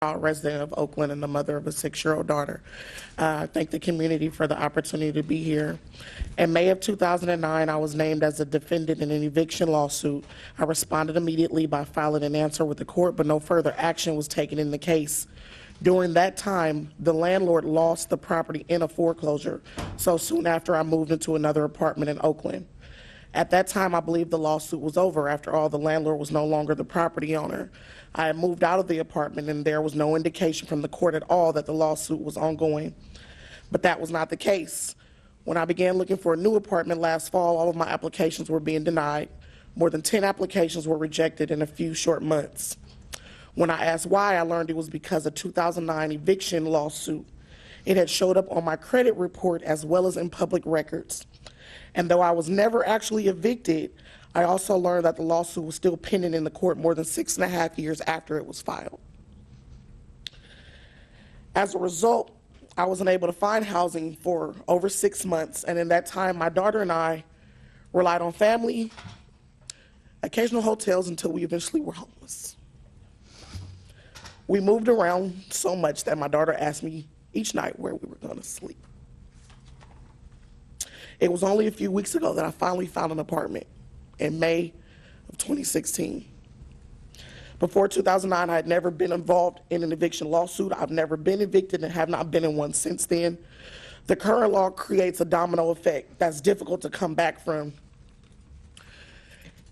resident of Oakland and the mother of a 6-year-old daughter. I thank the community for the opportunity to be here. In May of 2009, I was named as a defendant in an eviction lawsuit. I responded immediately by filing an answer with the court, but no further action was taken in the case. During that time, the landlord lost the property in a foreclosure, so soon after I moved into another apartment in Oakland. At that time, I believed the lawsuit was over. After all, the landlord was no longer the property owner. I had moved out of the apartment, and there was no indication from the court at all that the lawsuit was ongoing. But that was not the case. When I began looking for a new apartment last fall, all of my applications were being denied. More than 10 applications were rejected in a few short months. When I asked why, I learned it was because of a 2009 eviction lawsuit. It had showed up on my credit report as well as in public records. And though I was never actually evicted, I also learned that the lawsuit was still pending in the court more than 6.5 years after it was filed. As a result, I was unable to find housing for over 6 months, and in that time, my daughter and I relied on family, occasional hotels until we eventually were homeless. We moved around so much that my daughter asked me each night where we were going to sleep. It was only a few weeks ago that I finally found an apartment in May of 2016. Before 2009, I had never been involved in an eviction lawsuit. I've never been evicted and have not been in one since then. The current law creates a domino effect that's difficult to come back from.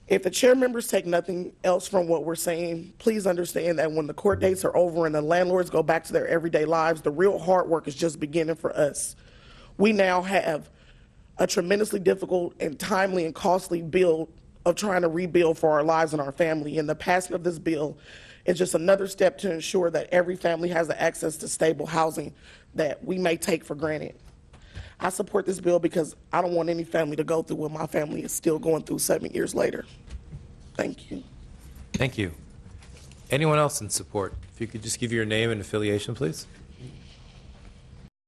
If the chair members take nothing else from what we're saying, please understand that when the court dates are over and the landlords go back to their everyday lives, the real hard work is just beginning for us. We now have a tremendously difficult and timely and costly bill of trying to rebuild for our lives and our family. And the passing of this bill is just another step to ensure that every family has the access to stable housing that we may take for granted. I support this bill because I don't want any family to go through what my family is still going through 7 years later. Thank you. Thank you. Anyone else in support? If you could just give your name and affiliation, please.